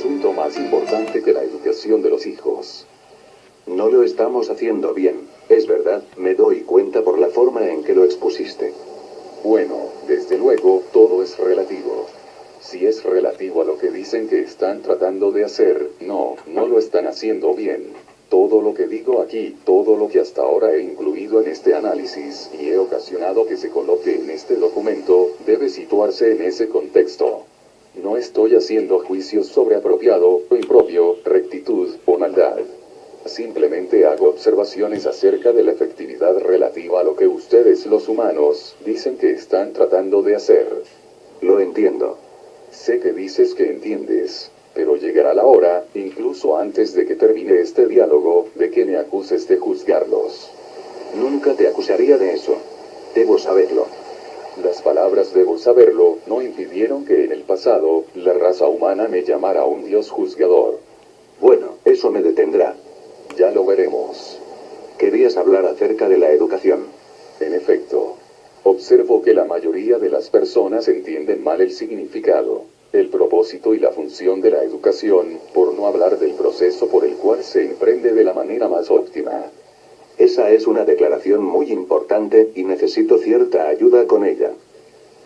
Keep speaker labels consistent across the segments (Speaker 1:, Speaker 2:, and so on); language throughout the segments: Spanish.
Speaker 1: asunto más importante que la educación de los hijos.
Speaker 2: No lo estamos haciendo bien, es verdad, me doy cuenta por la forma en que lo expusiste.
Speaker 1: Bueno, desde luego, todo es relativo. Si es relativo a lo que dicen que están tratando de hacer, no lo están haciendo bien. Todo lo que digo aquí, todo lo que hasta ahora he incluido en este análisis y he ocasionado que se coloque en este documento, debe situarse en ese contexto. No estoy haciendo juicios sobre apropiado o impropio, rectitud o maldad. Simplemente hago observaciones acerca de la efectividad relativa a lo que ustedes los humanos dicen que están tratando de hacer.
Speaker 2: Lo entiendo.
Speaker 1: Sé que dices que entiendes, pero llegará la hora, incluso antes de que termine este diálogo, de que me acuses de juzgarlos.
Speaker 2: Nunca te acusaría de eso. Debo saberlo.
Speaker 1: Las palabras "debo saberlo" no impidieron que en el pasado, la raza humana me llamara un dios juzgador.
Speaker 2: Bueno, eso me detendrá.
Speaker 1: Ya lo veremos.
Speaker 2: Querías hablar acerca de la educación.
Speaker 1: En efecto, observo que la mayoría de las personas entienden mal el significado, el propósito y la función de la educación, por no hablar del proceso por el cual se emprende de la manera más óptima.
Speaker 2: Esa es una declaración muy importante y necesito cierta ayuda con ella.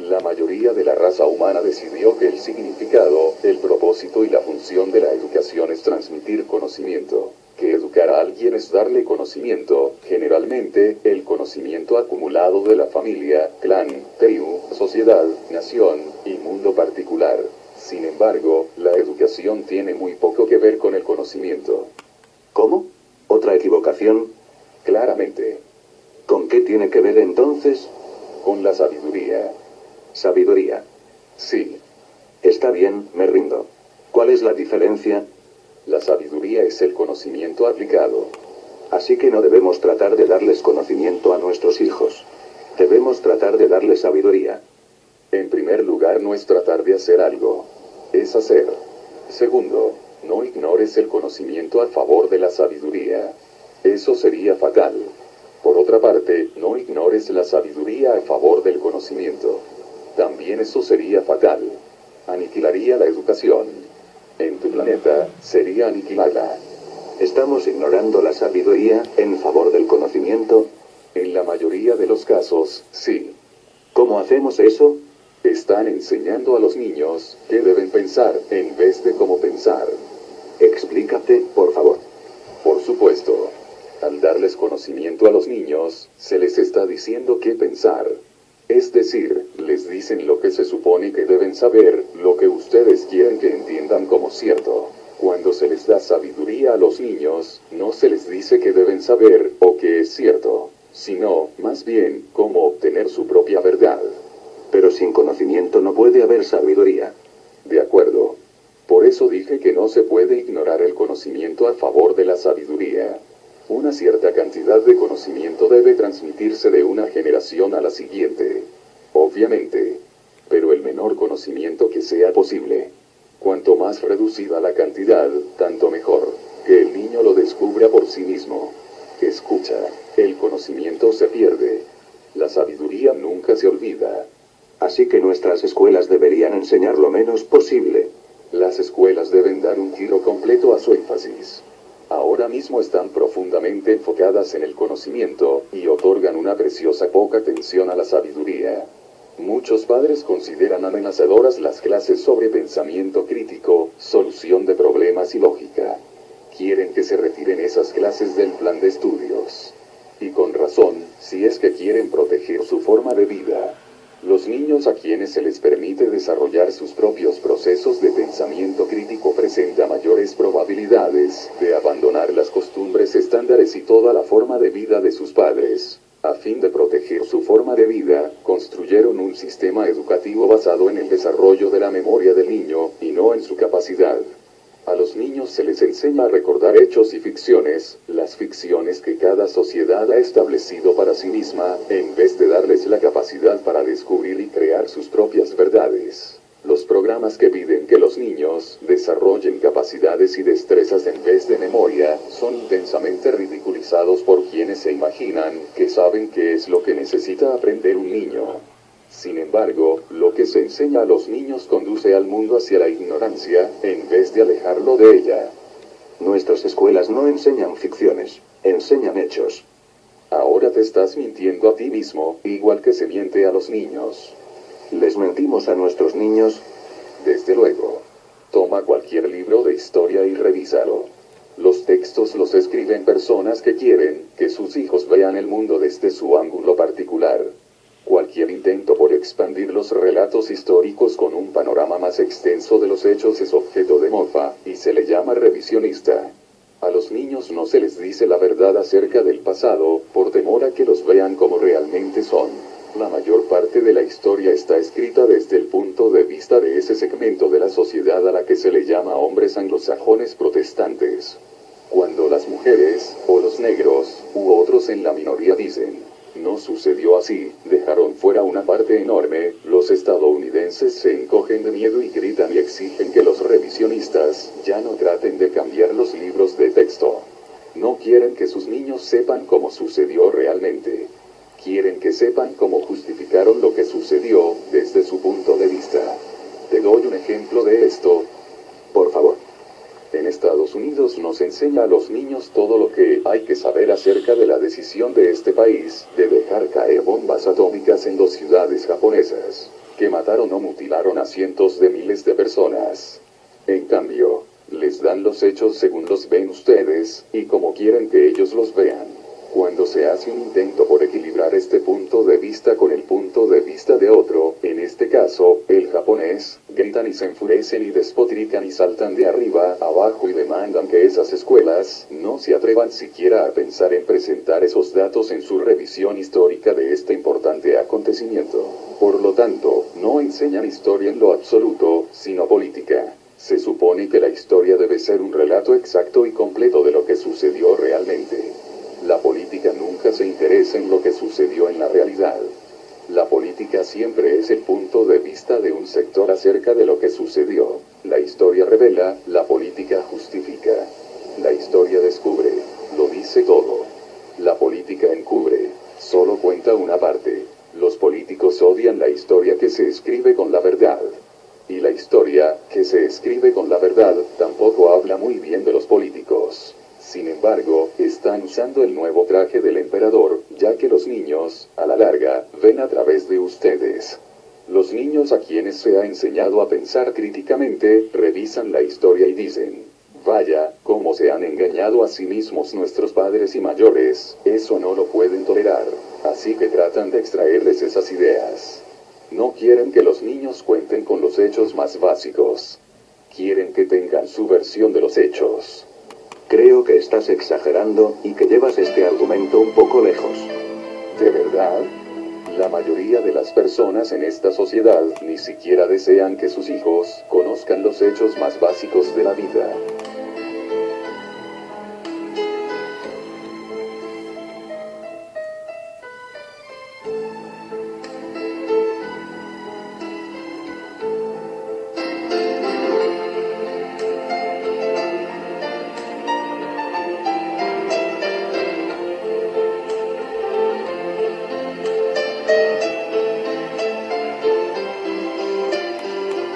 Speaker 1: La mayoría de la raza humana decidió que el significado, el propósito y la función de la educación es transmitir conocimiento. Que educar a alguien es darle conocimiento, generalmente, el conocimiento acumulado de la familia, clan, tribu, sociedad, nación, y mundo particular. Sin embargo, la educación tiene muy poco que ver con el conocimiento.
Speaker 2: ¿Cómo? ¿Otra equivocación?
Speaker 1: Claramente.
Speaker 2: ¿Con qué tiene que ver entonces?
Speaker 1: Con la sabiduría.
Speaker 2: Sabiduría.
Speaker 1: Sí.
Speaker 2: Está bien, me rindo. ¿Cuál es la diferencia?
Speaker 1: La sabiduría es el conocimiento aplicado.
Speaker 2: Así que no debemos tratar de darles conocimiento a nuestros hijos. Debemos tratar de darles sabiduría.
Speaker 1: En primer lugar, no es tratar de hacer algo. Es hacer. Segundo, no ignores el conocimiento a favor de la sabiduría. Eso sería fatal. Por otra parte, no ignores la sabiduría a favor del conocimiento. También eso sería fatal. Aniquilaría la educación. En tu planeta, sería aniquilarla.
Speaker 2: ¿Estamos ignorando la sabiduría en favor del conocimiento?
Speaker 1: En la mayoría de los casos, sí.
Speaker 2: ¿Cómo hacemos eso?
Speaker 1: Están enseñando a los niños qué deben pensar en vez de cómo pensar.
Speaker 2: Explícate, por favor.
Speaker 1: Por supuesto. Al darles conocimiento a los niños, se les está diciendo qué pensar. Es decir, les dicen lo que se supone que deben saber, lo que ustedes quieren que entiendan como cierto. Cuando se les da sabiduría a los niños, no se les dice que deben saber o que es cierto, sino, más bien, cómo obtener su propia verdad.
Speaker 2: Pero sin conocimiento no puede haber sabiduría.
Speaker 1: De acuerdo. Por eso dije que no se puede ignorar el conocimiento a favor de la sabiduría. Una cierta cantidad de conocimiento debe transmitirse de una generación a la siguiente. Obviamente. Pero el menor conocimiento que sea posible. Cuanto más reducida la cantidad, tanto mejor. Que el niño lo descubra por sí mismo. Escucha, el conocimiento se pierde. La sabiduría nunca se olvida.
Speaker 2: Así que nuestras escuelas deberían enseñar lo menos posible.
Speaker 1: Las escuelas deben dar un giro completo a su énfasis. Ahora mismo están profundamente enfocadas en el conocimiento, y otorgan una preciosa poca atención a la sabiduría. Muchos padres consideran amenazadoras las clases sobre pensamiento crítico, solución de problemas y lógica. Quieren que se retiren esas clases del plan de estudios. Y con razón, si es que quieren proteger su forma de vida. Los niños a quienes se les permite desarrollar sus propios procesos de pensamiento crítico presentan mayores probabilidades de abandonar las costumbres estándares y toda la forma de vida de sus padres. A fin de proteger su forma de vida, construyeron un sistema educativo basado en el desarrollo de la memoria del niño, y no en su capacidad. A los niños se les enseña a recordar hechos y ficciones, las ficciones que cada sociedad ha establecido para sí misma, en vez de darles la capacidad para descubrir y crear sus propias verdades. Los programas que piden que los niños desarrollen capacidades y destrezas en vez de memoria, son intensamente ridiculizados por quienes se imaginan que saben qué es lo que necesita aprender un niño. Sin embargo, lo que se enseña a los niños conduce al mundo hacia la ignorancia, en vez de alejarlo de ella.
Speaker 2: Nuestras escuelas no enseñan ficciones, enseñan hechos.
Speaker 1: Ahora te estás mintiendo a ti mismo, igual que se miente a los niños.
Speaker 2: ¿Les mentimos a nuestros niños?
Speaker 1: Desde luego. Toma cualquier libro de historia y revísalo. Los textos los escriben personas que quieren que sus hijos vean el mundo desde su ángulo particular. Cualquier intento por expandir los relatos históricos con un panorama más extenso de los hechos es objeto de mofa, y se le llama revisionista. A los niños no se les dice la verdad acerca del pasado, por temor a que los vean como realmente son. La mayor parte de la historia está escrita desde el punto de vista de ese segmento de la sociedad a la que se le llama hombres anglosajones protestantes. Cuando las mujeres, o los negros, u otros en la minoría dicen, no sucedió así, dejaron fuera una parte enorme, los estadounidenses se encogen de miedo y gritan y exigen que los revisionistas ya no traten de cambiar los libros de texto. No quieren que sus niños sepan cómo sucedió realmente. Quieren que sepan cómo justificaron lo que sucedió, desde su punto de vista. Te doy un ejemplo de esto.
Speaker 2: Por favor.
Speaker 1: En Estados Unidos nos enseña a los niños todo lo que hay que saber acerca de la decisión de este país, de dejar caer bombas atómicas en 2 ciudades japonesas, que mataron o mutilaron a cientos de miles de personas. En cambio, les dan los hechos según los ven ustedes, y como quieren que ellos los vean. Cuando se hace un intento por equilibrar este punto de vista con el punto de vista de otro, en este caso, el japonés, gritan y se enfurecen y despotrican y saltan de arriba a abajo y demandan que esas escuelas no se atrevan siquiera a pensar en presentar esos datos en su revisión histórica de este importante acontecimiento. Por lo tanto, no enseñan historia en lo absoluto, sino política. Se supone que la historia debe ser un relato exacto y completo de lo que sucedió realmente. La política nunca se interesa en lo que sucedió en la realidad. La política siempre es el punto de vista de un sector acerca de lo que sucedió. La historia revela, la política justifica. La historia descubre, lo dice todo. La política encubre, solo cuenta una parte. Los políticos odian la historia que se escribe con la verdad. Y la historia, que se escribe con la verdad, tampoco habla muy bien de los políticos. Sin embargo, están usando el nuevo traje del emperador, ya que los niños, a la larga, ven a través de ustedes. Los niños a quienes se ha enseñado a pensar críticamente, revisan la historia y dicen, vaya, cómo se han engañado a sí mismos nuestros padres y mayores, eso no lo pueden tolerar. Así que tratan de extraerles esas ideas. No quieren que los niños cuenten con los hechos más básicos. Quieren que tengan su versión de los hechos.
Speaker 2: Creo que estás exagerando, y que llevas este argumento un poco lejos.
Speaker 1: ¿De verdad? La mayoría de las personas en esta sociedad ni siquiera desean que sus hijos conozcan los hechos más básicos de la vida.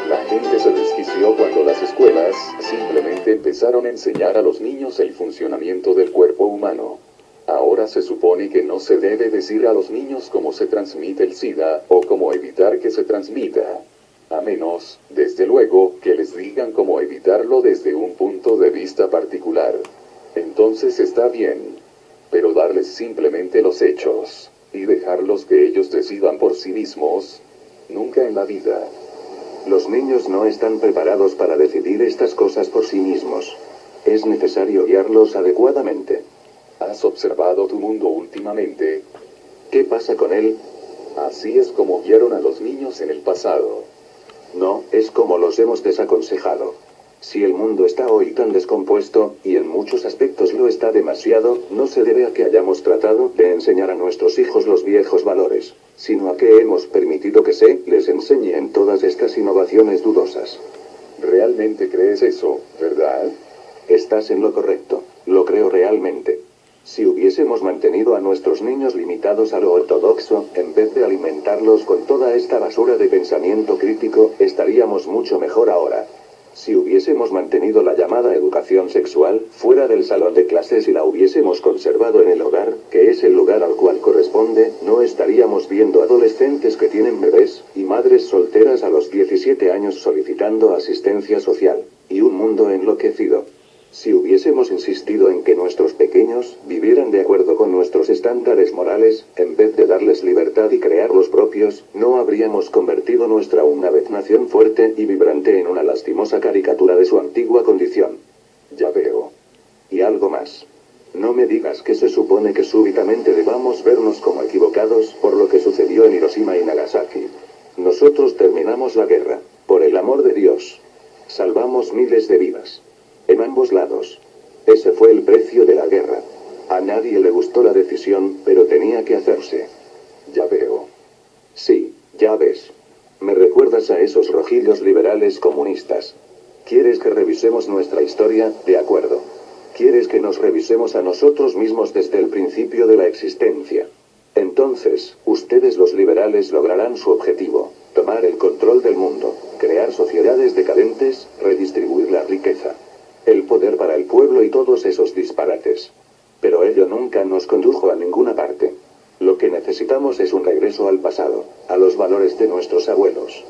Speaker 1: La gente se desquició cuando las escuelas simplemente empezaron a enseñar a los niños el funcionamiento del cuerpo humano. Ahora se supone que no se debe decir a los niños cómo se transmite el SIDA o cómo evitar que se transmita. A menos, desde luego, que les digan cómo evitarlo desde un punto de vista particular. Entonces está bien. Pero darles simplemente los hechos, y dejarlos que ellos decidan por sí mismos, nunca en la vida.
Speaker 2: Los niños no están preparados para decidir estas cosas por sí mismos. Es necesario guiarlos adecuadamente.
Speaker 1: ¿Has observado tu mundo últimamente?
Speaker 2: ¿Qué pasa con él?
Speaker 1: Así es como guiaron a los niños en el pasado.
Speaker 2: No, es como los hemos desaconsejado. Si el mundo está hoy tan descompuesto, y en muchos aspectos lo está demasiado, no se debe a que hayamos tratado de enseñar a nuestros hijos los viejos valores, sino a que hemos permitido que se les enseñe en todas estas innovaciones dudosas.
Speaker 1: ¿Realmente crees eso, verdad?
Speaker 2: Estás en lo correcto, lo creo realmente. Si hubiésemos mantenido a nuestros niños limitados a lo ortodoxo, en vez de alimentarlos con toda esta basura de pensamiento crítico, estaríamos mucho mejor ahora. Si hubiésemos mantenido la llamada educación sexual fuera del salón de clases y la hubiésemos conservado en el hogar, que es el lugar al cual corresponde, no estaríamos viendo adolescentes que tienen bebés, y madres solteras a los 17 años solicitando asistencia social, y un mundo enloquecido. Si hubiésemos insistido en que nuestros pequeños vivieran de acuerdo con nuestros estándares morales, en vez de darles libertad y crear los propios, no habríamos convertido nuestra una vez nación fuerte y vibrante en una lastimosa caricatura de su antigua condición.
Speaker 1: Ya veo.
Speaker 2: Y algo más. No me digas que se supone que súbitamente debamos vernos como equivocados por lo que sucedió en Hiroshima y Nagasaki. Nosotros terminamos la guerra. Por el amor de Dios. Salvamos miles de vidas. En ambos lados. Ese fue el precio de la guerra. A nadie le gustó la decisión, pero tenía que hacerse.
Speaker 1: Ya veo.
Speaker 2: Sí, ya ves. Me recuerdas a esos rojillos liberales comunistas. ¿Quieres que revisemos nuestra historia? De acuerdo. ¿Quieres que nos revisemos a nosotros mismos desde el principio de la existencia? Entonces, ustedes los liberales lograrán su objetivo. Tomar el control del mundo. Crear sociedades decadentes, redistribuir la riqueza. El poder para el pueblo y todos esos disparates. Pero ello nunca nos condujo a ninguna parte. Lo que necesitamos es un regreso al pasado, a los valores de nuestros abuelos.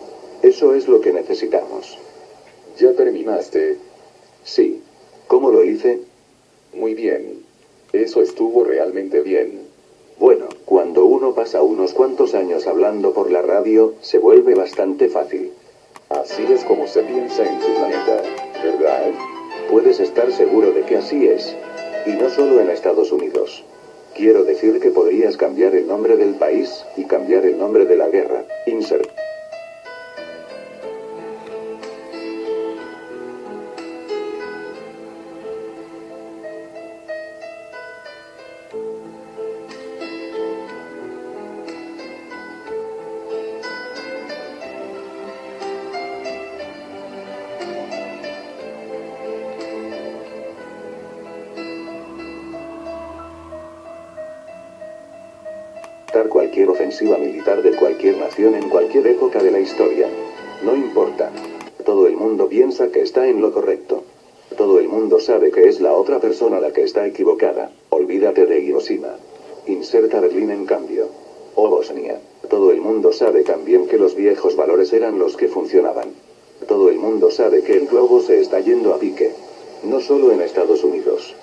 Speaker 2: Eso es lo que necesitamos.
Speaker 1: ¿Ya terminaste?
Speaker 2: Sí. ¿Cómo lo hice?
Speaker 1: Muy bien. Eso estuvo realmente bien.
Speaker 2: Bueno, cuando uno pasa unos cuantos años hablando por la radio, se vuelve bastante fácil.
Speaker 1: Así es como se piensa en tu planeta, ¿verdad?
Speaker 2: Puedes estar seguro de que así es. Y no solo en Estados Unidos. Quiero decir que podrías cambiar el nombre del país, y cambiar el nombre de la guerra. Insert. Cualquier ofensiva militar de cualquier nación en cualquier época de la historia. No importa. Todo el mundo piensa que está en lo correcto. Todo el mundo sabe que es la otra persona la que está equivocada. Olvídate de Hiroshima. Inserta Berlín en cambio. O Bosnia. Todo el mundo sabe también que los viejos valores eran los que funcionaban. Todo el mundo sabe que el globo se está yendo a pique. No solo en Estados Unidos.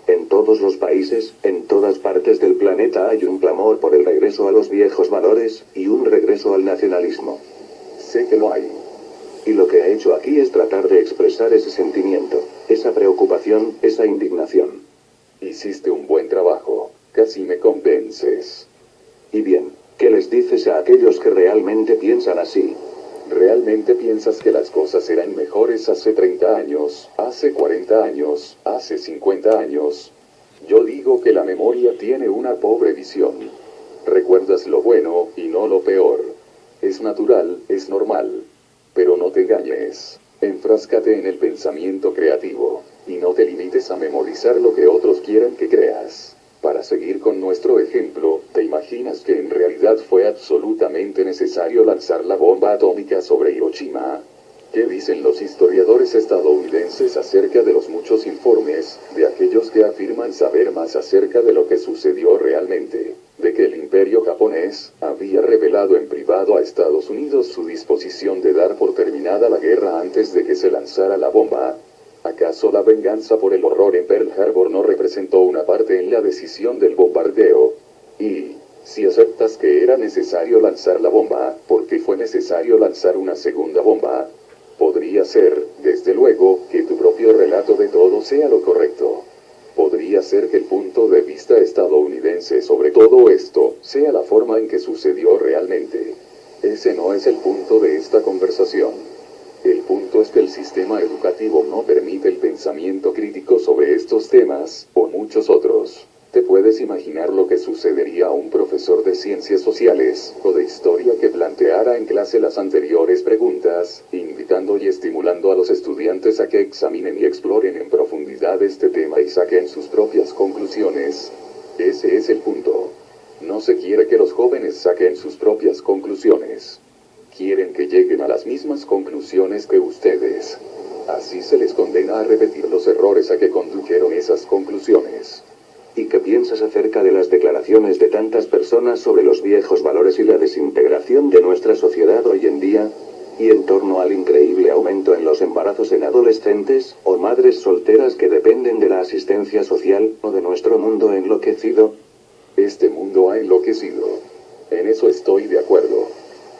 Speaker 2: En todos los países, en todas partes del planeta hay un clamor por el regreso a los viejos valores, y un regreso al nacionalismo.
Speaker 1: Sé que lo hay.
Speaker 2: Y lo que he hecho aquí es tratar de expresar ese sentimiento, esa preocupación, esa indignación.
Speaker 1: Hiciste un buen trabajo, casi me convences.
Speaker 2: Y bien, ¿qué les dices a aquellos que realmente piensan así?
Speaker 1: ¿Realmente piensas que las cosas eran mejores hace 30 años, hace 40 años, hace 50 años? Yo digo que la memoria tiene una pobre visión. Recuerdas lo bueno y no lo peor. Es natural, es normal. Pero no te engañes. Enfráscate en el pensamiento creativo, y no te limites a memorizar lo que otros quieran que creas. Para seguir con nuestro ejemplo, ¿te imaginas que en realidad fue absolutamente necesario lanzar la bomba atómica sobre Hiroshima? ¿Qué dicen los historiadores estadounidenses acerca de los muchos informes, de aquellos que afirman saber más acerca de lo que sucedió realmente, de que el imperio japonés había revelado en privado a Estados Unidos su disposición de dar por terminada la guerra antes de que se lanzara la bomba? ¿Acaso la venganza por el horror en Pearl Harbor no representó una parte en la decisión del bombardeo? Y, si aceptas que era necesario lanzar la bomba, ¿por qué fue necesario lanzar una segunda bomba? Podría ser, desde luego, que tu propio relato de todo sea lo correcto. Podría ser que el punto de vista estadounidense sobre todo esto sea la forma en que sucedió realmente. Ese no es el punto de esta conversación. El punto es que el sistema educativo no permite el pensamiento crítico sobre estos temas, o muchos otros. ¿Te puedes imaginar lo que sucedería a un profesor de ciencias sociales, o de historia que planteara en clase las anteriores preguntas, invitando y estimulando a los estudiantes a que examinen y exploren en profundidad este tema y saquen sus propias conclusiones? Ese es el punto. No se quiere que los jóvenes saquen sus propias conclusiones. Quieren que lleguen a las mismas conclusiones que ustedes. Así se les condena a repetir los errores a que condujeron esas conclusiones.
Speaker 2: ¿Y qué piensas acerca de las declaraciones de tantas personas sobre los viejos valores y la desintegración de nuestra sociedad hoy en día? Y en torno al increíble aumento en los embarazos en adolescentes, o madres solteras que dependen de la asistencia social, o de nuestro mundo enloquecido.
Speaker 1: Este mundo ha enloquecido. En eso estoy de acuerdo.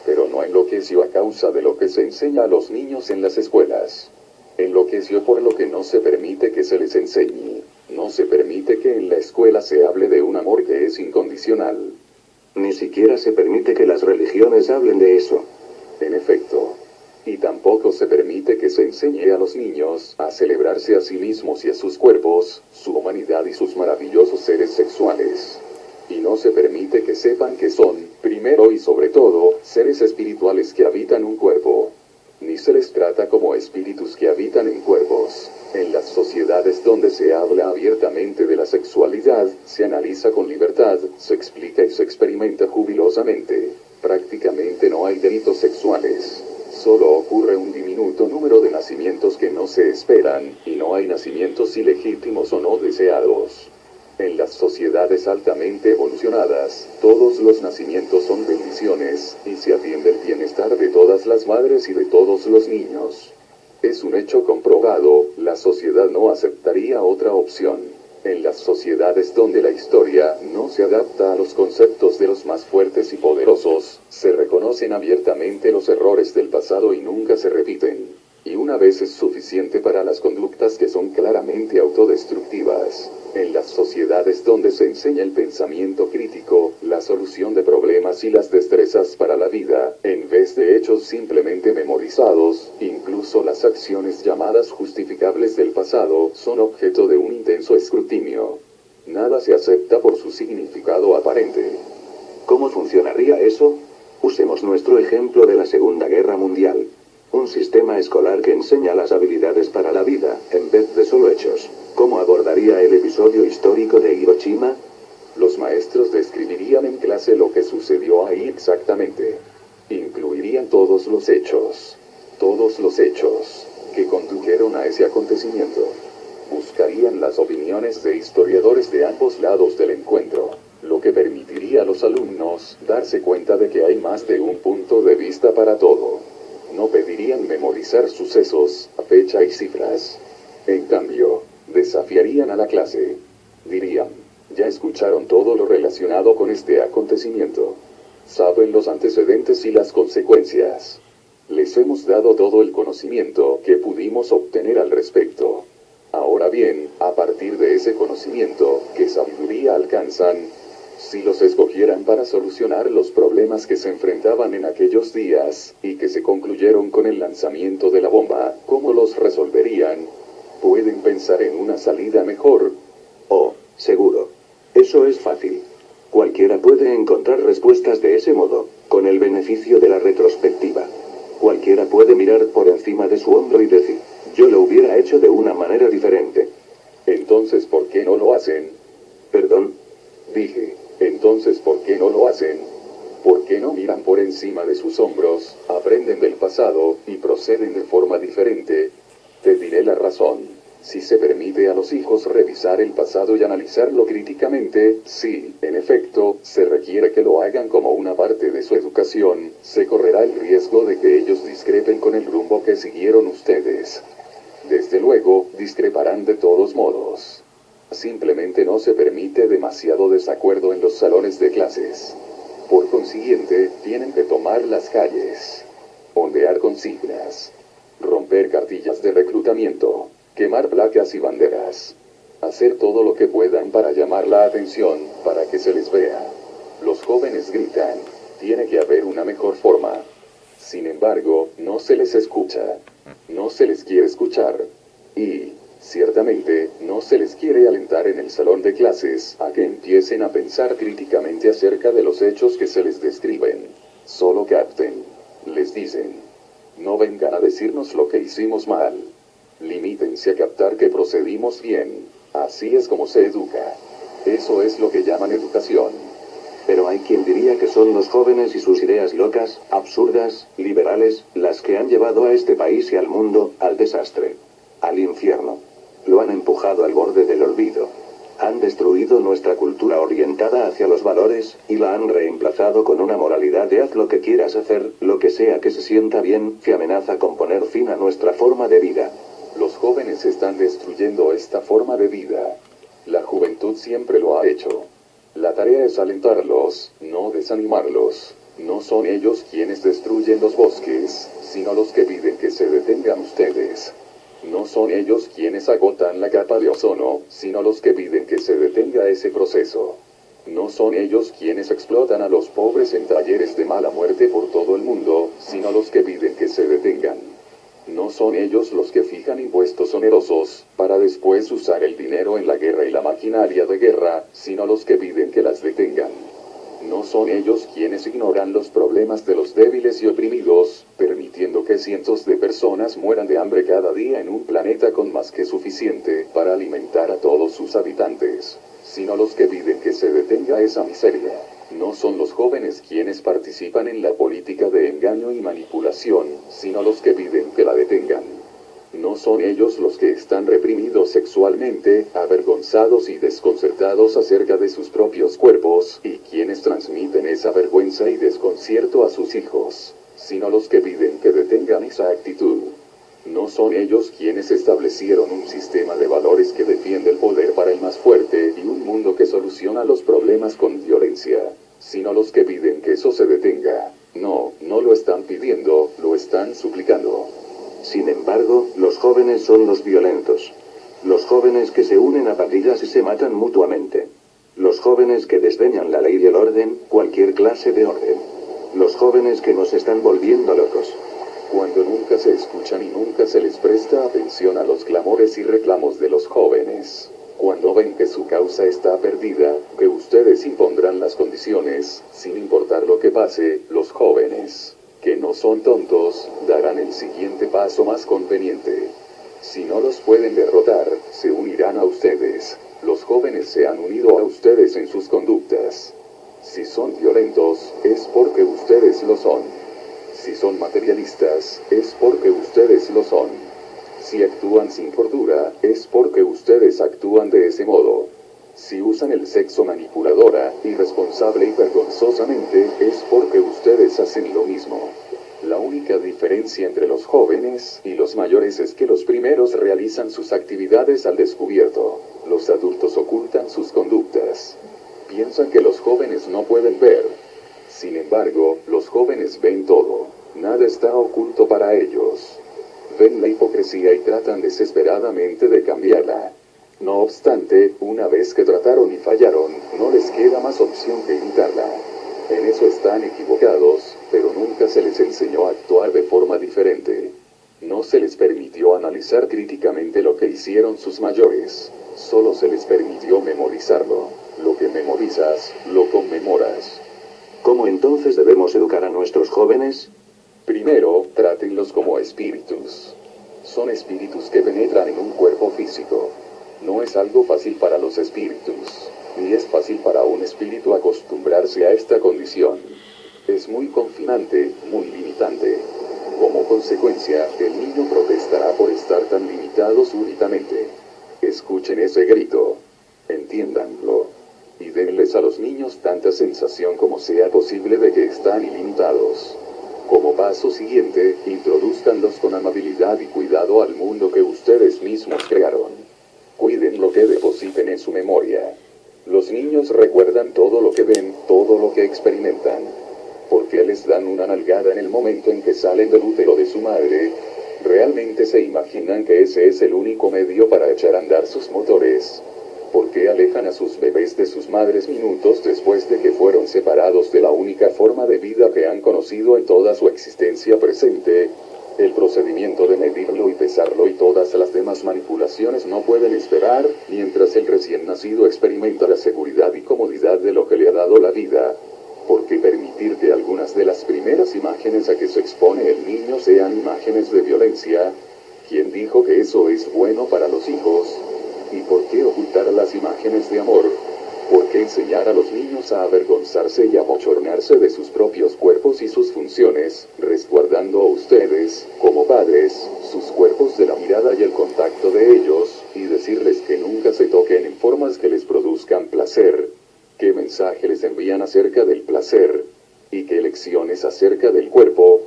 Speaker 1: Pero no enloqueció a causa de lo que se enseña a los niños en las escuelas. Enloqueció por lo que no se permite que se les enseñe. No se permite que en la escuela se hable de un amor que es incondicional.
Speaker 2: Ni siquiera se permite que las religiones hablen de eso.
Speaker 1: En efecto. Y tampoco se permite que se enseñe a los niños a celebrarse a sí mismos y a sus cuerpos, su humanidad y sus maravillosos seres sexuales. Y no se permite que sepan que son, primero y sobre todo, seres espirituales que habitan un cuerpo. Ni se les trata como espíritus que habitan en cuerpos. En las sociedades donde se habla abiertamente de la sexualidad, se analiza con libertad, se explica y se experimenta jubilosamente. Prácticamente no hay delitos sexuales. Solo ocurre un diminuto número de nacimientos que no se esperan, y no hay nacimientos ilegítimos o no deseados. En las sociedades altamente evolucionadas, todos los nacimientos son bendiciones, y se atiende el bienestar de todas las madres y de todos los niños. Es un hecho comprobado, la sociedad no aceptaría otra opción. En las sociedades donde la historia no se adapta a los conceptos de los más fuertes y poderosos, se reconocen abiertamente los errores del pasado y nunca se repiten. Y una vez es suficiente para las conductas que son claramente autodestructivas. En las sociedades donde se enseña el pensamiento crítico, la solución de problemas y las destrezas para la vida, en vez de hechos simplemente memorizados, incluso las acciones llamadas justificables del pasado son objeto de un intenso escrutinio. Nada se acepta por su significado aparente.
Speaker 2: ¿Cómo funcionaría eso? Usemos nuestro ejemplo de la Segunda Guerra Mundial. Un sistema escolar que enseña las habilidades para la vida, en vez de solo hechos. ¿Cómo abordaría el episodio histórico de Hiroshima?
Speaker 1: Los maestros describirían en clase lo que sucedió ahí exactamente. Incluirían todos los hechos que condujeron a ese acontecimiento. Buscarían las opiniones de historiadores de ambos lados del encuentro, lo que permitiría a los alumnos darse cuenta de que hay más de un punto de vista para todo. No pedirían memorizar sucesos, fecha y cifras. En cambio, desafiarían a la clase. Dirían, ya escucharon todo lo relacionado con este acontecimiento. Saben los antecedentes y las consecuencias. Les hemos dado todo el conocimiento que pudimos obtener al respecto. Ahora bien, a partir de ese conocimiento, ¿qué sabiduría alcanzan? Si los escogieran para solucionar los problemas que se enfrentaban en aquellos días, y que se concluyeron con el lanzamiento de la bomba, ¿cómo los resolverían? ¿Pueden pensar en una salida mejor?
Speaker 2: Oh, seguro. Eso es fácil. Cualquiera puede encontrar respuestas de ese modo, con el beneficio de la retrospectiva. Cualquiera puede mirar por encima de su hombro y decir, yo lo hubiera hecho de una manera diferente.
Speaker 1: Entonces, ¿por qué no lo hacen?
Speaker 2: ¿Perdón?
Speaker 1: Dije, entonces, ¿por qué no lo hacen? ¿Por qué no miran por encima de sus hombros, aprenden del pasado, y proceden de forma diferente? Te diré la razón. Si se permite a los hijos revisar el pasado y analizarlo críticamente, sí, en efecto, se requiere que lo hagan como una parte de su educación, se correrá el riesgo de que ellos discrepen con el rumbo que siguieron ustedes. Desde luego, discreparán de todos modos. Simplemente no se permite demasiado desacuerdo en los salones de clases. Por consiguiente, tienen que tomar las calles, ondear consignas, romper cartillas de reclutamiento, quemar placas y banderas, hacer todo lo que puedan para llamar la atención, para que se les vea. Los jóvenes gritan, tiene que haber una mejor forma. Sin embargo, no se les escucha. No se les quiere escuchar. Y, ciertamente, no se les quiere alentar en el salón de clases a que empiecen a pensar críticamente acerca de los hechos que se les describen. Solo capten. Les dicen. No vengan a decirnos lo que hicimos mal. Limítense a captar que procedimos bien. Así es como se educa. Eso es lo que llaman educación.
Speaker 2: Pero hay quien diría que son los jóvenes y sus ideas locas, absurdas, liberales, las que han llevado a este país y al mundo, al desastre. Al infierno. Lo han empujado al borde del olvido. Han destruido nuestra cultura orientada hacia los valores, y la han reemplazado con una moralidad de haz lo que quieras hacer, lo que sea que se sienta bien, que amenaza con poner fin a nuestra forma de vida.
Speaker 1: Los jóvenes están destruyendo esta forma de vida. La juventud siempre lo ha hecho. La tarea es alentarlos, no desanimarlos. No son ellos quienes destruyen los bosques, sino los que piden que se detengan ustedes. No son ellos quienes agotan la capa de ozono, sino los que piden que se detenga ese proceso. No son ellos quienes explotan a los pobres en talleres de mala muerte por todo el mundo, sino los que piden que se detengan. No son ellos los que fijan impuestos onerosos, para después usar el dinero en la guerra y la maquinaria de guerra, sino los que piden que las detengan. No son ellos quienes ignoran los problemas de los débiles y oprimidos, permitiendo que cientos de personas mueran de hambre cada día en un planeta con más que suficiente para alimentar a todos sus habitantes, sino los que piden que se detenga esa miseria. No son los jóvenes quienes participan en la política de engaño y manipulación, sino los que piden que la detengan. No son ellos los que están reprimidos sexualmente, avergonzados y desconcertados acerca de sus propios cuerpos, y quienes transmiten esa vergüenza y desconcierto a sus hijos, sino los que piden que detengan esa actitud. No son ellos quienes establecieron un sistema de valores que defiende el poder para el más fuerte y un mundo que soluciona los problemas con violencia, sino los que piden que eso se detenga. No lo están pidiendo, lo están suplicando.
Speaker 2: Sin embargo, los jóvenes son los violentos. Los jóvenes que se unen a pandillas y se matan mutuamente. Los jóvenes que desdeñan la ley y el orden, cualquier clase de orden. Los jóvenes que nos están volviendo locos.
Speaker 1: Cuando nunca se escuchan y nunca se les presta atención a los clamores y reclamos de los jóvenes. Cuando ven que su causa está perdida, que ustedes impondrán las condiciones, sin importar lo que pase, los jóvenes, que no son tontos, darán el siguiente paso más conveniente. Si no los pueden derrotar, se unirán a ustedes. Los jóvenes se han unido a ustedes en sus conductas. Si son violentos, es porque ustedes lo son. Si son materialistas, es porque ustedes lo son. Si actúan sin cordura, es porque ustedes actúan de ese modo. Si usan el sexo manipuladora, irresponsable y vergonzosamente, es porque ustedes hacen lo mismo. La única diferencia entre los jóvenes y los mayores es que los primeros realizan sus actividades al descubierto. Los adultos ocultan sus conductas. Piensan que los jóvenes no pueden ver. Sin embargo, los jóvenes ven todo. Nada está oculto para ellos. Ven la hipocresía y tratan desesperadamente de cambiarla. No obstante, una vez que trataron y fallaron, no les queda más opción que imitarla. En eso están equivocados, pero nunca se les enseñó a actuar de forma diferente. No se les permitió analizar críticamente lo que hicieron sus mayores. Solo se les permitió memorizarlo. Lo que memorizas, lo conmemoras.
Speaker 2: ¿Cómo entonces debemos educar a nuestros jóvenes?
Speaker 1: Primero, trátenlos como espíritus. Son espíritus que penetran en un cuerpo físico. No es algo fácil para los espíritus, ni es fácil para un espíritu acostumbrarse a esta condición. Es muy confinante, muy limitante. Como consecuencia, el niño protestará por estar tan limitado súbitamente. Escuchen ese grito. Entiéndanlo. Y denles a los niños tanta sensación como sea posible de que están ilimitados. Como paso siguiente, introduzcanlos con amabilidad y cuidado al mundo que ustedes mismos crearon. Cuiden lo que depositen en su memoria. Los niños recuerdan todo lo que ven, todo lo que experimentan. Porque les dan una nalgada en el momento en que salen del útero de su madre. Realmente se imaginan que ese es el único medio para echar a andar sus motores. ¿Por qué alejan a sus bebés de sus madres minutos después de que fueron separados de la única forma de vida que han conocido en toda su existencia presente? El procedimiento de medirlo y pesarlo y todas las demás manipulaciones no pueden esperar, mientras el recién nacido experimenta la seguridad y comodidad de lo que le ha dado la vida. ¿Por qué permitir que algunas de las primeras imágenes a que se expone el niño sean imágenes de violencia? ¿Quién dijo que eso es bueno para los hijos? ¿Y por qué ocultar las imágenes de amor? ¿Por qué enseñar a los niños a avergonzarse y abochornarse de sus propios cuerpos y sus funciones, resguardando a ustedes, como padres, sus cuerpos de la mirada y el contacto de ellos, y decirles que nunca se toquen en formas que les produzcan placer? ¿Qué mensaje les envían acerca del placer? ¿Y qué lecciones acerca del cuerpo?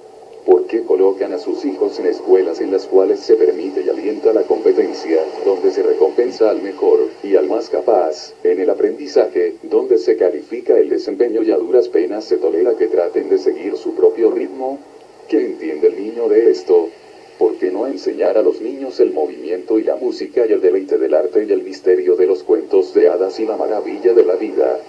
Speaker 1: ¿Por qué colocan a sus hijos en escuelas en las cuales se permite y alienta la competencia, donde se recompensa al mejor, y al más capaz, en el aprendizaje, donde se califica el desempeño y a duras penas se tolera que traten de seguir su propio ritmo? ¿Qué entiende el niño de esto? ¿Por qué no enseñar a los niños el movimiento y la música y el deleite del arte y el misterio de los cuentos de hadas y la maravilla de la vida?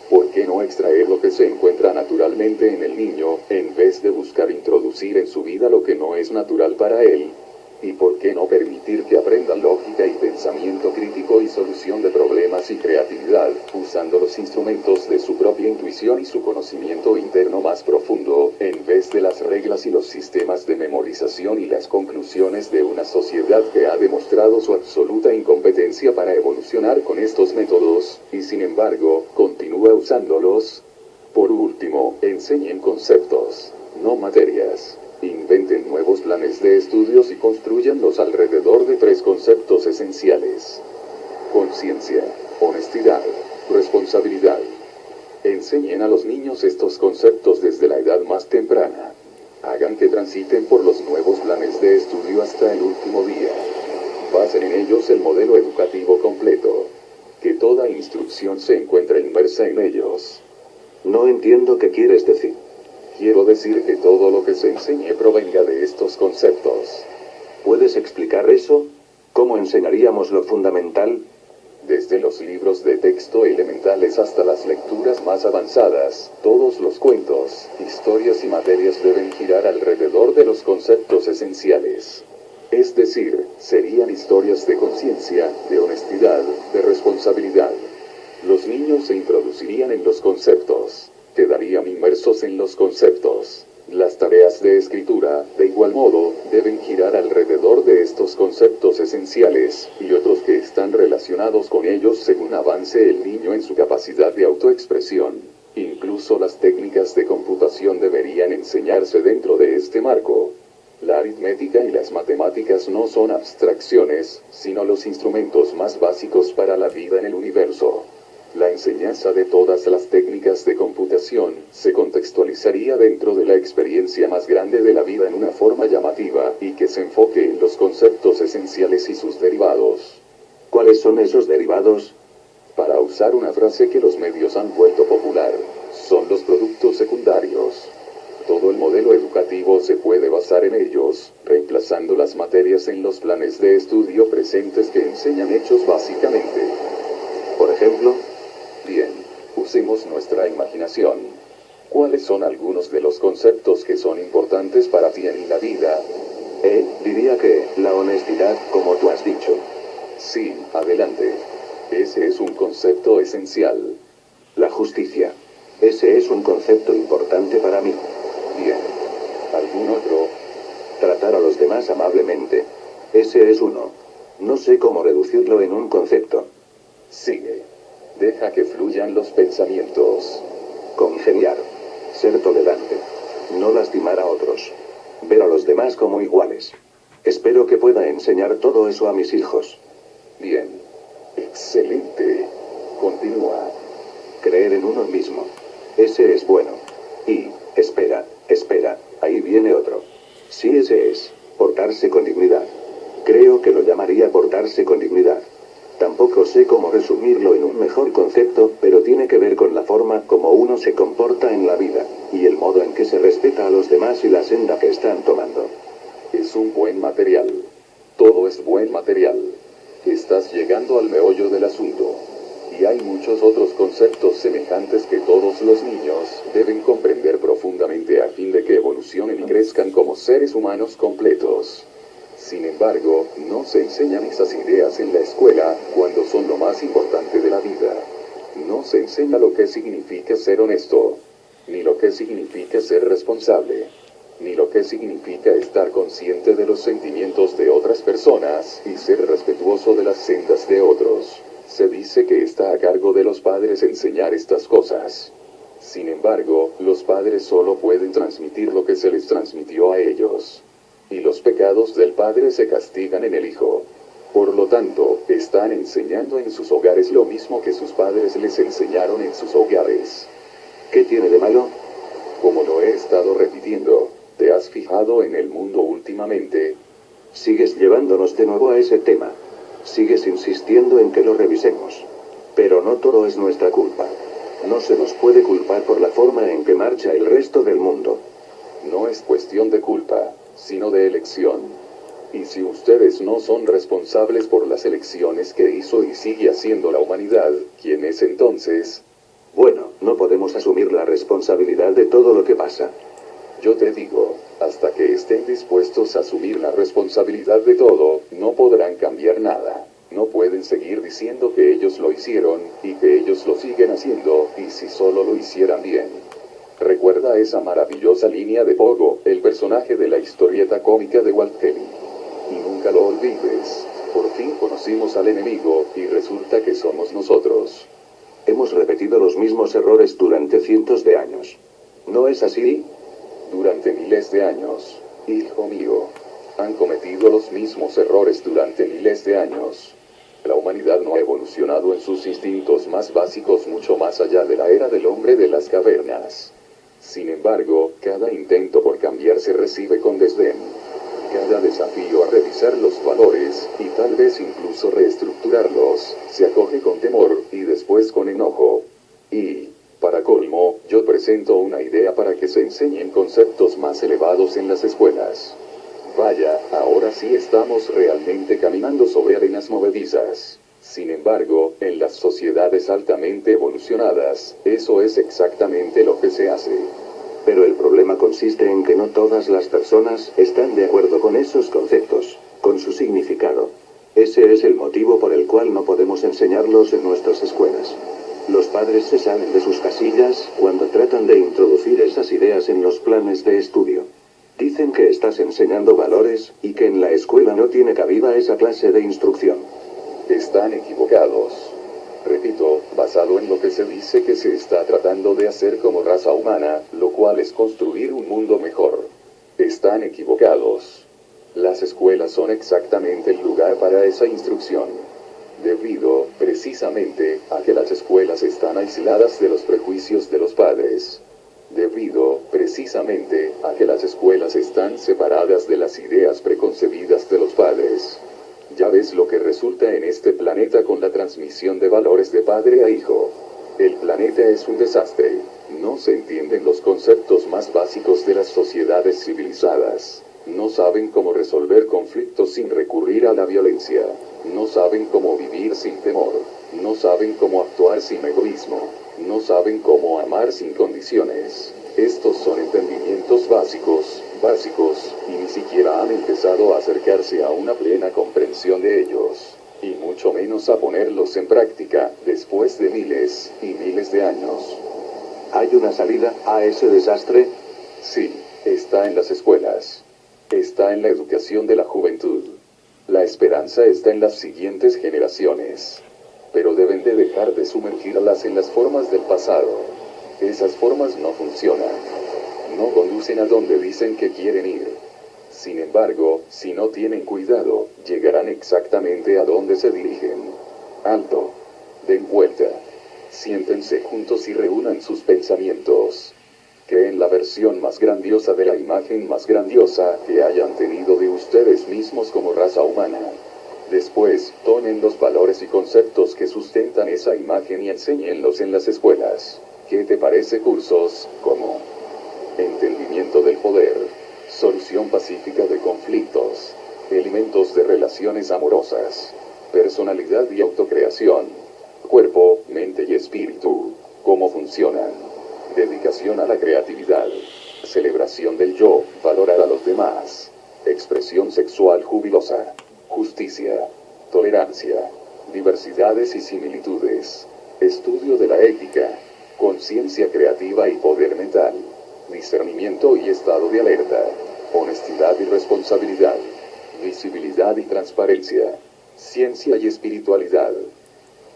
Speaker 1: ¿Por qué no extraer lo que se encuentra naturalmente en el niño, en vez de buscar introducir en su vida lo que no es natural para él? ¿Y por qué no permitir que aprendan lógica y pensamiento crítico y solución de problemas y creatividad, usando los instrumentos de su propia intuición y su conocimiento interno más profundo, en vez de las reglas y los sistemas de memorización y las conclusiones de una sociedad que ha demostrado su absoluta incompetencia para evolucionar con estos métodos, y sin embargo, continúa usándolos? Por último, enseñen conceptos, no materias. Inventen nuevos planes de estudios y construyanlos alrededor de 3 conceptos esenciales: conciencia, honestidad, responsabilidad. Enseñen a los niños estos conceptos desde la edad más temprana. Hagan que transiten por los nuevos planes de estudio hasta el último día. Basen en ellos el modelo educativo completo. Que toda instrucción se encuentre inmersa en ellos.
Speaker 2: No entiendo qué quieres decir.
Speaker 1: Quiero decir que todo lo que se enseñe provenga de estos conceptos.
Speaker 2: ¿Puedes explicar eso? ¿Cómo enseñaríamos lo fundamental?
Speaker 1: Desde los libros de texto elementales hasta las lecturas más avanzadas, todos los cuentos, historias y materias deben girar alrededor de los conceptos esenciales. Es decir, serían historias de conciencia, de honestidad, de responsabilidad. Los niños se introducirían en los conceptos. Quedarían inmersos en los conceptos. Las tareas de escritura, de igual modo, deben girar alrededor de estos conceptos esenciales, y otros que están relacionados con ellos según avance el niño en su capacidad de autoexpresión. Incluso las técnicas de computación deberían enseñarse dentro de este marco. La aritmética y las matemáticas no son abstracciones, sino los instrumentos más básicos para la vida en el universo. La enseñanza de todas las técnicas de computación se contextualizaría dentro de la experiencia más grande de la vida en una forma llamativa y que se enfoque en los conceptos esenciales y sus derivados.
Speaker 2: ¿Cuáles son esos derivados?
Speaker 1: Para usar una frase que los medios han vuelto popular, son los productos secundarios. Todo el modelo educativo se puede basar en ellos, reemplazando las materias en los planes de estudio presentes que enseñan hechos básicamente.
Speaker 2: Por ejemplo,
Speaker 1: bien, usemos nuestra imaginación. ¿Cuáles son algunos de los conceptos que son importantes para ti en la vida?
Speaker 2: Diría que la honestidad, como tú has dicho.
Speaker 1: Sí, adelante. Ese es un concepto esencial.
Speaker 2: La justicia. Ese es un concepto importante para mí.
Speaker 1: Bien. ¿Algún otro?
Speaker 2: Tratar a los demás amablemente. Ese es uno. No sé cómo reducirlo en un concepto.
Speaker 1: Sigue. Deja que fluyan los pensamientos.
Speaker 2: Congeniar. Ser tolerante. No lastimar a otros. Ver a los demás como iguales. Espero que pueda enseñar todo eso a mis hijos.
Speaker 1: Bien. Excelente. Continúa.
Speaker 2: Creer en uno mismo. Ese es bueno. Y, espera, ahí viene otro. Sí, ese es. Portarse con dignidad. Creo que lo llamaría portarse con dignidad. Tampoco sé cómo resumirlo en un mejor concepto, pero tiene que ver con la forma como uno se comporta en la vida, y el modo en que se respeta a los demás y la senda que están tomando.
Speaker 1: Es un buen material. Todo es buen material. Estás llegando al meollo del asunto. Y hay muchos otros conceptos semejantes que todos los niños deben comprender profundamente a fin de que evolucionen y crezcan como seres humanos completos. Sin embargo, no se enseñan esas ideas en la escuela, cuando son lo más importante de la vida. No se enseña lo que significa ser honesto, ni lo que significa ser responsable, ni lo que significa estar consciente de los sentimientos de otras personas y ser respetuoso de las sendas de otros. Se dice que está a cargo de los padres enseñar estas cosas. Sin embargo, los padres solo pueden transmitir lo que se les transmitió a ellos. Y los pecados del padre se castigan en el hijo. Por lo tanto, están enseñando en sus hogares lo mismo que sus padres les enseñaron en sus hogares.
Speaker 2: ¿Qué tiene de malo?
Speaker 1: Como lo he estado repitiendo, ¿te has fijado en el mundo últimamente?
Speaker 2: Sigues llevándonos de nuevo a ese tema. Sigues insistiendo en que lo revisemos. Pero no todo es nuestra culpa. No se nos puede culpar por la forma en que marcha el resto del mundo.
Speaker 1: No es cuestión de culpa, sino de elección. Y si ustedes no son responsables por las elecciones que hizo y sigue haciendo la humanidad, ¿quién es entonces?
Speaker 2: Bueno, no podemos asumir la responsabilidad de todo lo que pasa.
Speaker 1: Yo te digo, hasta que estén dispuestos a asumir la responsabilidad de todo, no podrán cambiar nada. No pueden seguir diciendo que ellos lo hicieron, y que ellos lo siguen haciendo, y si solo lo hicieran bien. Recuerda esa maravillosa línea de Pogo, el personaje de la historieta cómica de Walt Kelly. Y nunca lo olvides. Por fin conocimos al enemigo, y resulta que somos nosotros.
Speaker 2: Hemos repetido los mismos errores durante cientos de años. ¿No es así?
Speaker 1: Durante miles de años, hijo mío. Han cometido los mismos errores durante miles de años. La humanidad no ha evolucionado en sus instintos más básicos mucho más allá de la era del hombre de las cavernas. Sin embargo, cada intento por cambiar se recibe con desdén. Cada desafío a revisar los valores, y tal vez incluso reestructurarlos, se acoge con temor, y después con enojo. Y, para colmo, yo presento una idea para que se enseñen conceptos más elevados en las escuelas. Vaya, ahora sí estamos realmente caminando sobre arenas movedizas. Sin embargo, en las sociedades altamente evolucionadas, eso es exactamente lo que se hace.
Speaker 2: Pero el problema consiste en que no todas las personas están de acuerdo con esos conceptos, con su significado. Ese es el motivo por el cual no podemos enseñarlos en nuestras escuelas. Los padres se salen de sus casillas cuando tratan de introducir esas ideas en los planes de estudio. Dicen que estás enseñando valores, y que en la escuela no tiene cabida esa clase de instrucción.
Speaker 1: Están equivocados. Repito, basado en lo que se dice que se está tratando de hacer como raza humana, lo cual es construir un mundo mejor. Están equivocados. Las escuelas son exactamente el lugar para esa instrucción. Debido, precisamente, a que las escuelas están aisladas de los prejuicios de los padres. Debido, precisamente, a que las escuelas están separadas de las ideas preconcebidas de los padres. Ya ves lo que resulta en este planeta con la transmisión de valores de padre a hijo. El planeta es un desastre. No se entienden los conceptos más básicos de las sociedades civilizadas. No saben cómo resolver conflictos sin recurrir a la violencia. No saben cómo vivir sin temor. No saben cómo actuar sin egoísmo. No saben cómo amar sin condiciones. Estos son entendimientos básicos, y ni siquiera han empezado a acercarse a una plena comprensión de ellos. Y mucho menos a ponerlos en práctica, después de miles y miles de años.
Speaker 2: ¿Hay una salida a ese desastre?
Speaker 1: Sí, está en las escuelas. Está en la educación de la juventud. La esperanza está en las siguientes generaciones. Pero deben de dejar de sumergirlas en las formas del pasado. Esas formas no funcionan. No conducen a donde dicen que quieren ir. Sin embargo, si no tienen cuidado, llegarán exactamente a donde se dirigen. Alto. Den vuelta. Siéntense juntos y reúnan sus pensamientos. Creen la versión más grandiosa de la imagen más grandiosa que hayan tenido de ustedes mismos como raza humana. Después, tomen los valores y conceptos que sustentan esa imagen y enséñenlos en las escuelas. ¿Qué te parece cursos como entendimiento del poder, solución pacífica de conflictos, elementos de relaciones amorosas, personalidad y autocreación, cuerpo, mente y espíritu, cómo funcionan, dedicación a la creatividad, celebración del yo, valorar a los demás, expresión sexual jubilosa, justicia, tolerancia, diversidades y similitudes, estudio de la ética, conciencia creativa y poder mental, discernimiento y estado de alerta, honestidad y responsabilidad, visibilidad y transparencia, ciencia y espiritualidad.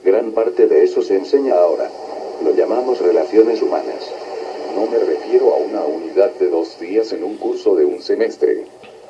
Speaker 2: Gran parte de eso se enseña ahora. Lo llamamos relaciones humanas.
Speaker 1: No me refiero a una unidad de 2 días en un curso de un semestre.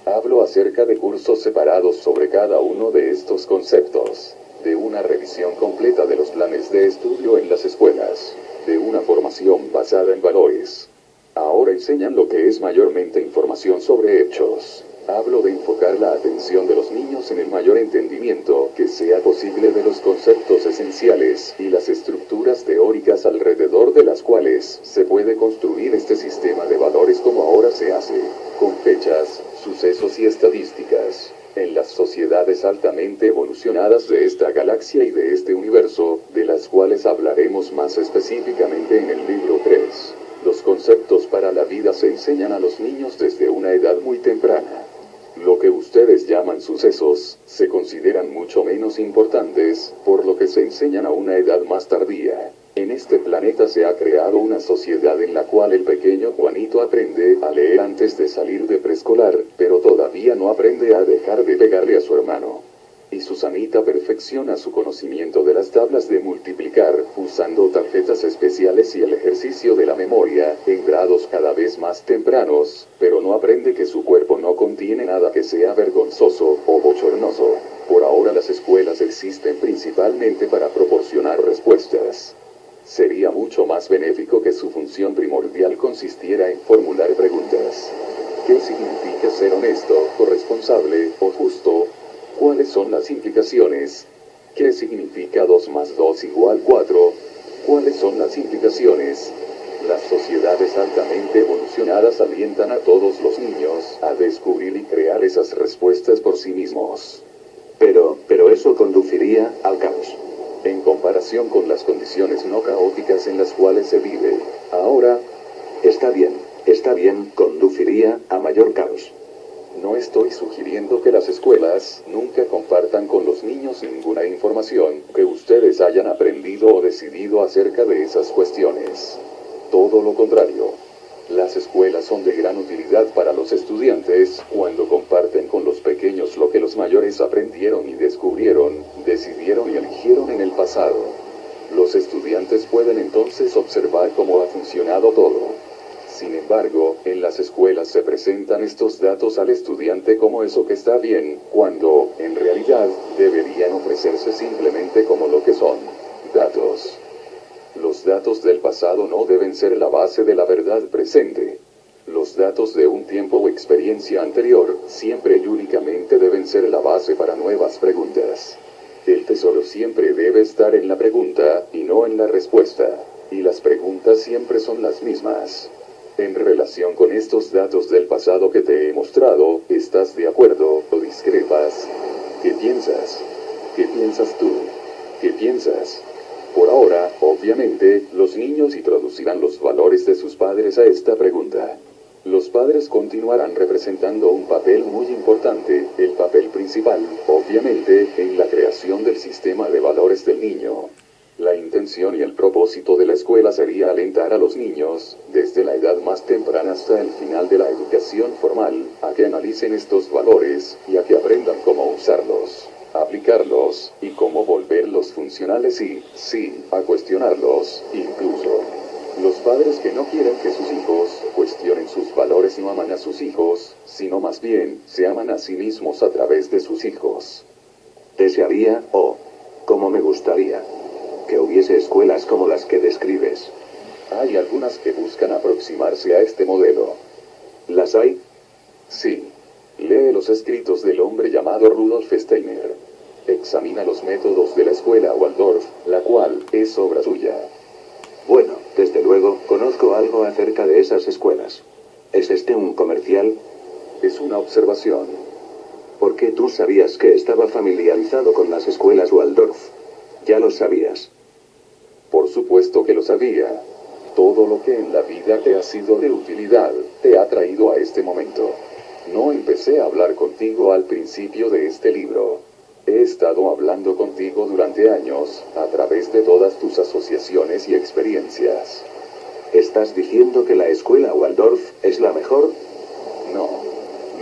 Speaker 1: Hablo acerca de cursos separados sobre cada uno de estos conceptos, de una revisión completa de los planes de estudio en las escuelas, de una formación basada en valores. Ahora enseñan lo que es mayormente información sobre hechos. Hablo de enfocar la atención de los niños en el mayor entendimiento que sea posible de los conceptos esenciales y las estructuras teóricas alrededor de las cuales se puede construir este sistema de valores como ahora se hace, con fechas, sucesos y estadísticas. En las sociedades altamente evolucionadas de esta galaxia y de este universo, de las cuales hablaremos más específicamente en el libro 3. Los conceptos para la vida se enseñan a los niños desde una edad muy temprana. Lo que ustedes llaman sucesos, se consideran mucho menos importantes, por lo que se enseñan a una edad más tardía. En este planeta se ha creado una sociedad en la cual el pequeño Juanito aprende a leer antes de salir de preescolar, pero todavía no aprende a dejar de pegarle a su hermano. Y Susanita perfecciona su conocimiento de las tablas de multiplicar, usando tarjetas especiales y el ejercicio de la memoria, en grados cada vez más tempranos, pero no aprende que su cuerpo no contiene nada que sea vergonzoso o bochornoso. Por ahora las escuelas existen principalmente para proporcionar respuestas. Sería mucho más benéfico que su función primordial consistiera en formular preguntas. ¿Qué significa ser honesto, o responsable, o justo? ¿Cuáles son las implicaciones? ¿Qué significa 2 más 2 igual 4? ¿Cuáles son las implicaciones? Las sociedades altamente evolucionadas alientan a todos los niños a descubrir y crear esas respuestas por sí mismos.
Speaker 2: Pero eso conduciría al caos.
Speaker 1: En comparación con las condiciones no caóticas en las cuales se vive, ahora,
Speaker 2: está bien, conduciría a mayor caos.
Speaker 1: No estoy sugiriendo que las escuelas nunca compartan con los niños ninguna información que ustedes hayan aprendido o decidido acerca de esas cuestiones. Todo lo contrario. Las escuelas son de gran utilidad para los estudiantes cuando comparten con los pequeños lo que los mayores aprendieron y descubrieron, decidieron y eligieron en el pasado. Los estudiantes pueden entonces observar cómo ha funcionado todo. Sin embargo, en las escuelas se presentan estos datos al estudiante como eso que está bien, cuando, en realidad, deberían ofrecerse simplemente como lo que son: datos. Los datos del pasado no deben ser la base de la verdad presente. Los datos de un tiempo o experiencia anterior, siempre y únicamente deben ser la base para nuevas preguntas. El tesoro siempre debe estar en la pregunta, y no en la respuesta. Y las preguntas siempre son las mismas. En relación con estos datos del pasado que te he mostrado, ¿estás de acuerdo o discrepas? ¿Qué piensas? ¿Qué piensas tú? ¿Qué piensas? Por ahora, obviamente, los niños introducirán los valores de sus padres a esta pregunta. Los padres continuarán representando un papel muy importante, el papel principal, obviamente, en la creación del sistema de valores del niño. La intención y el propósito de la escuela sería alentar a los niños, desde la edad más temprana hasta el final de la educación formal, a que analicen estos valores, y a que aprendan cómo usarlos, aplicarlos, y cómo volverlos funcionales y, sí, a cuestionarlos, incluso. Los padres que no quieren que sus hijos cuestionen sus valores no aman a sus hijos, sino más bien, se aman a sí mismos a través de sus hijos.
Speaker 2: Desearía, como me gustaría, que hubiese escuelas como las que describes.
Speaker 1: Hay algunas que buscan aproximarse a este modelo.
Speaker 2: ¿Las hay?
Speaker 1: Sí. Lee los escritos del hombre llamado Rudolf Steiner. Examina los métodos de la escuela Waldorf, la cual es obra suya.
Speaker 2: Bueno, desde luego, conozco algo acerca de esas escuelas. ¿Es este un comercial?
Speaker 1: Es una observación.
Speaker 2: ¿Por qué tú sabías que estaba familiarizado con las escuelas Waldorf? Ya lo sabías.
Speaker 1: Por supuesto que lo sabía. Todo lo que en la vida te ha sido de utilidad, te ha traído a este momento. No empecé a hablar contigo al principio de este libro. He estado hablando contigo durante años, a través de todas tus asociaciones y experiencias.
Speaker 2: ¿Estás diciendo que la escuela Waldorf es la mejor?
Speaker 1: No.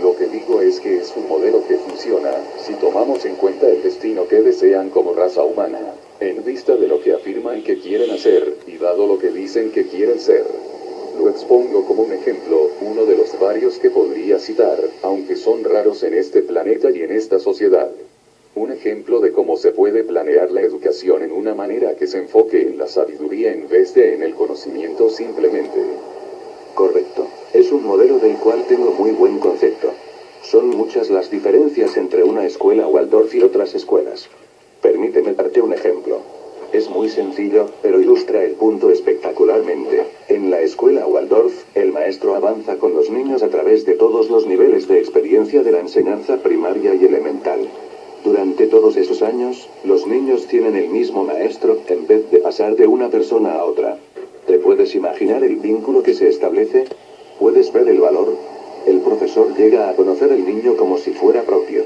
Speaker 1: Lo que digo es que es un modelo que funciona, si tomamos en cuenta el destino que desean como raza humana, en vista de lo que afirman que quieren hacer, y dado lo que dicen que quieren ser. Lo expongo como un ejemplo, uno de los varios que podría citar, aunque son raros en este planeta y en esta sociedad. Un ejemplo de cómo se puede planear la educación en una manera que se enfoque en la sabiduría en vez de en el conocimiento simplemente.
Speaker 2: Correcto. Es un modelo del cual tengo muy buen concepto. Son muchas las diferencias entre una escuela Waldorf y otras escuelas. Permíteme darte un ejemplo. Es muy sencillo, pero ilustra el punto espectacularmente. En la escuela Waldorf, el maestro avanza con los niños a través de todos los niveles de experiencia de la enseñanza primaria y elemental. Durante todos esos años, los niños tienen el mismo maestro, en vez de pasar de una persona a otra. ¿Te puedes imaginar el vínculo que se establece? ¿Puedes ver el valor? El profesor llega a conocer al niño como si fuera propio.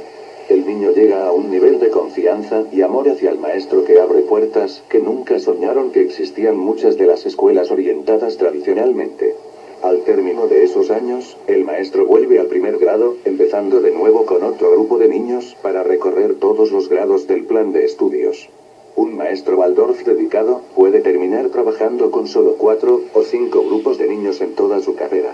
Speaker 2: El niño llega a un nivel de confianza y amor hacia el maestro que abre puertas que nunca soñaron que existían muchas de las escuelas orientadas tradicionalmente. Al término de esos años, el maestro vuelve al primer grado, empezando de nuevo con otro grupo de niños para recorrer todos los grados del plan de estudios. Un maestro Waldorf dedicado puede terminar trabajando con solo 4 o 5 grupos de niños en toda su carrera.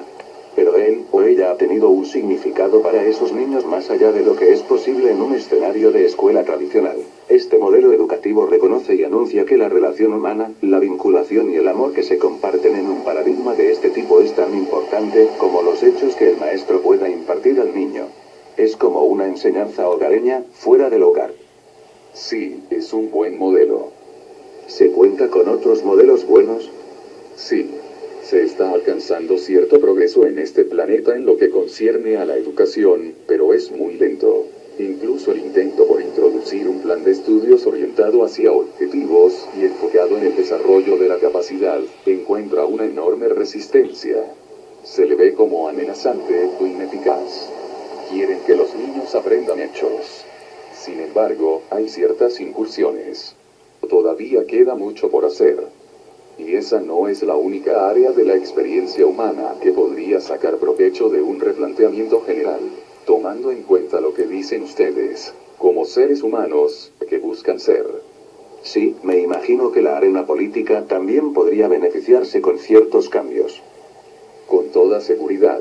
Speaker 2: Pero él o ella ha tenido un significado para esos niños más allá de lo que es posible en un escenario de escuela tradicional. Este modelo educativo reconoce y anuncia que la relación humana, la vinculación y el amor que se comparten en un paradigma de este tipo es tan importante como los hechos que el maestro pueda impartir al niño. Es como una enseñanza hogareña, fuera del hogar.
Speaker 1: Sí, es un buen modelo.
Speaker 2: ¿Se cuenta con otros modelos buenos?
Speaker 1: Sí. Se está alcanzando cierto progreso en este planeta en lo que concierne a la educación, pero es muy lento. Incluso el intento por introducir un plan de estudios orientado hacia objetivos y enfocado en el desarrollo de la capacidad, encuentra una enorme resistencia. Se le ve como amenazante o ineficaz. Quieren que los niños aprendan hechos. Sin embargo, hay ciertas incursiones. Todavía queda mucho por hacer. Y esa no es la única área de la experiencia humana que podría sacar provecho de un replanteamiento general, tomando en cuenta lo que dicen ustedes, como seres humanos, que buscan ser.
Speaker 2: Sí, me imagino que la arena política también podría beneficiarse con ciertos cambios.
Speaker 1: Con toda seguridad.